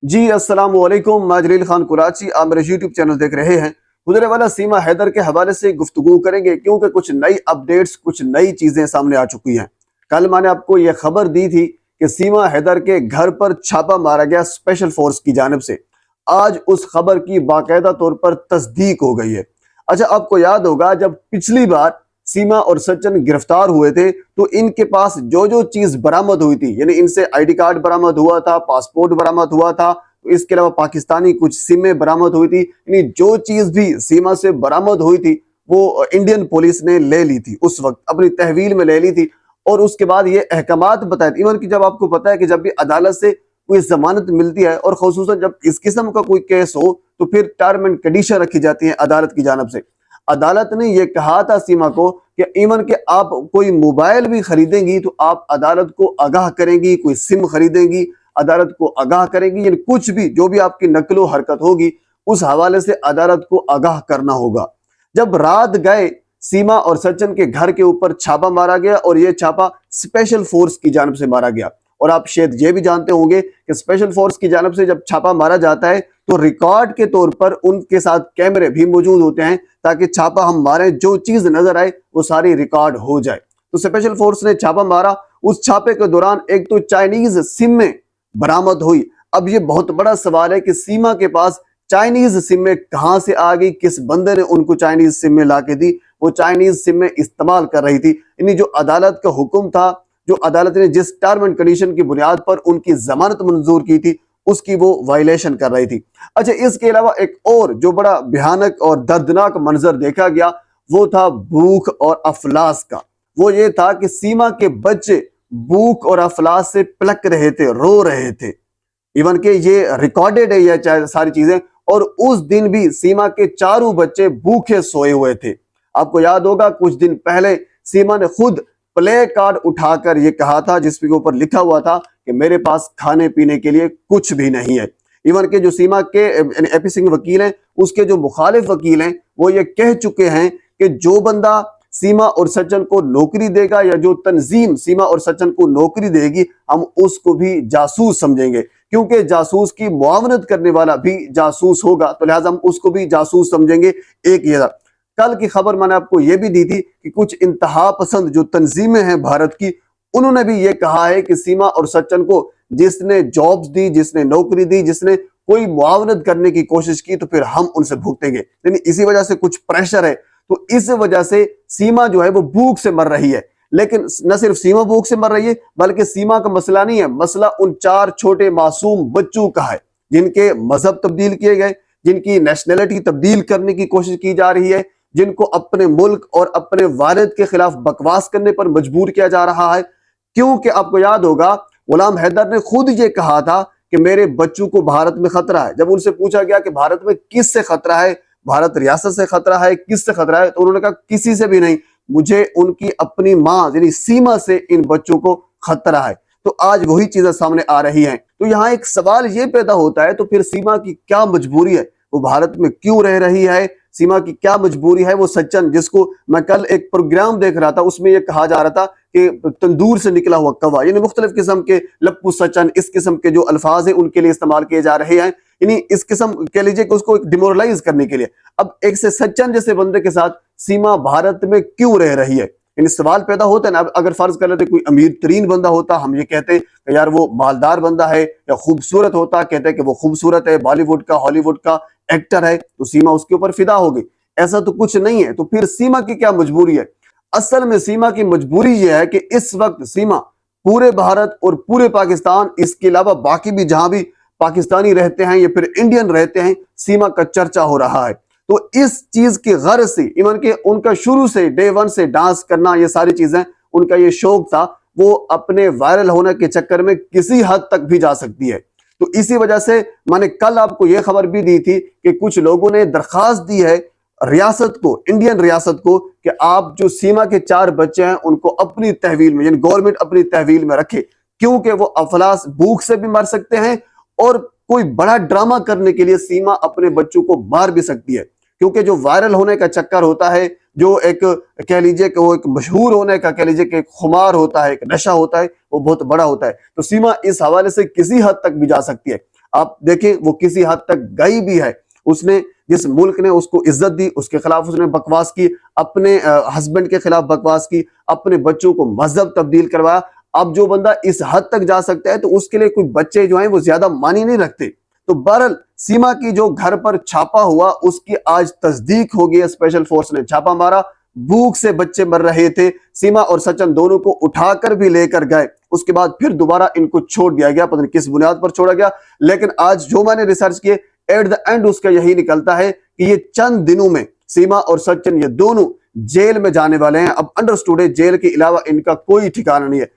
जी अस्सलाम वालेकुम। मैं जलील खान कुराची, आप मेरे यूट्यूब चैनल देख रहे हैं। गुजरे वाला सीमा हैदर के हवाले से गुफ्तगू करेंगे क्योंकि कुछ नई अपडेट्स, कुछ नई चीजें सामने आ चुकी हैं। कल मैंने आपको यह खबर दी थी कि सीमा हैदर के घर पर छापा मारा गया स्पेशल फोर्स की जानिब से। आज उस खबर की बाकायदा तौर पर तस्दीक हो गई है। अच्छा, आपको याद होगा जब पिछली बार सीमा और सचिन गिरफ्तार हुए थे तो इनके पास जो जो चीज बरामद हुई थी, यानी इनसे आईडी कार्ड बरामद हुआ था, पासपोर्ट बरामद हुआ था, तो इसके अलावा पाकिस्तानी कुछ सिमें बरामद हुई थी। यानी जो चीज भी सीमा से बरामद हुई थी वो इंडियन पुलिस ने ले ली थी, उस वक्त अपनी तहवील में ले ली थी। और उसके बाद ये अहकामात बताए थे। इवन की जब आपको पता है कि जब भी अदालत से कोई जमानत मिलती है और खुसूसन जब इस किस्म का कोई केस हो तो फिर टर्म एंड कंडीशन रखी जाती है अदालत की जानब से। अदालत ने यह कहा था सीमा को कि इवन के आप कोई मोबाइल भी खरीदेंगी तो आप अदालत को आगाह करेंगी, कोई सिम खरीदेंगी अदालत को आगाह करेंगी, यानी कुछ भी जो भी आपकी नकलो हरकत होगी उस हवाले से अदालत को आगाह करना होगा। जब रात गए, सीमा और सचिन के घर के ऊपर छापा मारा गया और यह छापा स्पेशल फोर्स की जानब से मारा गया। और आप शायद ये भी जानते होंगे कि स्पेशल फोर्स की जानब से जब छापा मारा जाता है तो रिकॉर्ड के तौर पर उनके साथ कैमरे भी मौजूद होते हैं ताकि छापा हम मारे, जो चीज नजर आए वो सारी रिकॉर्ड हो जाए। तो स्पेशल फोर्स ने छापा मारा। उस छापे के दौरान एक तो चाइनीज सिमें बरामद हुई। अब ये बहुत बड़ा सवाल है कि सीमा के पास चाइनीज सिमें कहां से आ गई, किस बंदे ने उनको चाइनीज सिमें ला के दी। वो चाइनीज सिमें इस्तेमाल कर रही थी, यानी जो अदालत का हुक्म था, जो अदालत ने जिस टर्म एंड कंडीशन की बुनियाद पर उनकी जमानत मंजूर की थी उसकी वो वायलेशन कर रही थी। अच्छा, इसके अलावा एक और जो बड़ा भयानक और दर्दनाक मंजर देखा गया वो था भूख और अफलास का। वो ये था कि सीमा के बच्चे भूख और अफलास से पलक रहे थे, रो रहे थे। इवन के ये रिकॉर्डेड है ये सारी चीजें। और उस दिन भी सीमा के चारों बच्चे भूखे सोए हुए थे। आपको याद होगा कुछ दिन पहले सीमा ने खुद प्ले कार्ड उठाकर ये कहा था जिसके ऊपर लिखा हुआ था कि मेरे पास खाने पीने के लिए कुछ भी नहीं है। इवन के जो सीमा के एपी सिंह वकील हैं, उसके जो मुखालिफ वकील हैं, वो ये कह चुके हैं कि जो बंदा सीमा और सचिन को नौकरी देगा या जो तंजीम सीमा और सचिन को नौकरी देगी हम उसको भी जासूस समझेंगे, क्योंकि जासूस की मुआवनत करने वाला भी जासूस होगा, तो लिहाजा हम उसको भी जासूस समझेंगे। एक ये था। कल की खबर मैंने आपको यह भी दी थी कि कुछ इंतहा पसंद जो तंजीमें हैं भारत की, उन्होंने भी ये कहा है कि सीमा और सचिन को जिसने जॉब्स दी, जिसने नौकरी दी, जिसने कोई मुआवनत करने की कोशिश की तो फिर हम उनसे भुगतेंगे। यानी इसी वजह से कुछ प्रेशर है, तो इस वजह से सीमा जो है वो भूख से मर रही है। लेकिन न सिर्फ सीमा भूख से मर रही है बल्कि सीमा का मसला नहीं है, मसला उन 4 छोटे मासूम बच्चों का है जिनके मजहब तब्दील किए गए, जिनकी नेशनैलिटी तब्दील करने की कोशिश की जा रही है, जिनको अपने मुल्क और अपने वालिद के खिलाफ बकवास करने पर मजबूर किया जा रहा है। क्योंकि आपको याद होगा गुलाम हैदर ने खुद ये कहा था कि मेरे बच्चों को भारत में खतरा है। जब उनसे पूछा गया कि भारत में किस से खतरा है, भारत रियासत से खतरा है, किस से खतरा है, तो उन्होंने कहा किसी से भी नहीं, मुझे उनकी अपनी मां यानी सीमा से इन बच्चों को खतरा है। तो आज वही चीजें सामने आ रही हैं। तो यहाँ एक सवाल ये पैदा होता है, तो फिर सीमा की क्या मजबूरी है, वो भारत में क्यों रह रही है, सीमा की क्या मजबूरी है। वो सचिन जिसको मैं कल एक प्रोग्राम देख रहा था उसमें यह कहा जा रहा था कि तंदूर से निकला हुआ कौवा, यानी मुख्तलिफ किस्म के लप्पू सचिन, इस किस्म के जो अल्फाज है उनके लिए इस्तेमाल किए जा रहे हैं, यानी इस किस्म कह लीजिए कि उसको डिमोरलाइज करने के लिए। अब एक से सचिन जैसे बंदे के साथ सीमा भारत में क्यों रह रही है, यानी सवाल पैदा होता है ना। अगर फर्ज कर लेते कोई अमीर तरीन बंदा होता, हम ये कहते कि यार वो मालदार बंदा है, या खूबसूरत होता, कहते कि वो खूबसूरत है, बॉलीवुड का हॉलीवुड का एक्टर है, तो सीमा उसके ऊपर फिदा हो गई। ऐसा तो कुछ नहीं है। तो फिर सीमा की क्या मजबूरी है? असल में सीमा की मजबूरी यह है कि इस वक्त सीमा पूरे भारत और पूरे पाकिस्तान, इसके अलावा बाकी भी जहां भी पाकिस्तानी रहते हैं या फिर इंडियन रहते हैं, सीमा का चर्चा हो रहा है। तो इस चीज की गर्ज से इवन के उनका शुरू से डे वन से डांस करना, ये सारी चीजें उनका ये शौक था, वो अपने वायरल होने के चक्कर में किसी हद तक भी जा सकती है। तो इसी वजह से मैंने कल आपको यह खबर भी दी थी कि कुछ लोगों ने दरखास्त दी है रियासत को, इंडियन रियासत को, कि आप जो सीमा के 4 बच्चे हैं उनको अपनी तहवील में, यानी गवर्नमेंट अपनी तहवील में रखे, क्योंकि वो अफलास भूख से भी मर सकते हैं और कोई बड़ा ड्रामा करने के लिए सीमा अपने बच्चों को मार भी सकती है। क्योंकि जो वायरल होने का चक्कर होता है, जो एक कह लीजिए कि वो एक मशहूर होने का कह लीजिए कि खुमार होता है, एक नशा होता है, वो बहुत बड़ा होता है। तो सीमा इस हवाले से किसी हद तक भी जा सकती है। आप देखें वो किसी हद तक गई भी है। उसने जिस मुल्क ने उसको इज्जत दी उसके खिलाफ उसने बकवास की, अपने हस्बैंड के खिलाफ बकवास की, अपने बच्चों को मजहब तब्दील करवाया। अब जो बंदा इस हद तक जा सकता है तो उसके लिए कोई बच्चे जो हैं वो ज्यादा मानी नहीं रखते। तो बहरहाल सीमा की जो घर पर छापा हुआ उसकी आज तस्दीक हो गई है। स्पेशल फोर्स ने छापा मारा, भूख से बच्चे मर रहे थे, सीमा और सचिन दोनों को उठाकर भी लेकर गए। उसके बाद फिर दोबारा इनको छोड़ दिया गया, पता नहीं किस बुनियाद पर छोड़ा गया। लेकिन आज जो मैंने रिसर्च किए, एट द एंड उसका यही निकलता है कि ये चंद दिनों में सीमा और सचिन ये दोनों जेल में जाने वाले हैं। अब अंडरस्टूड है जेल के अलावा इनका कोई ठिकाना नहीं है।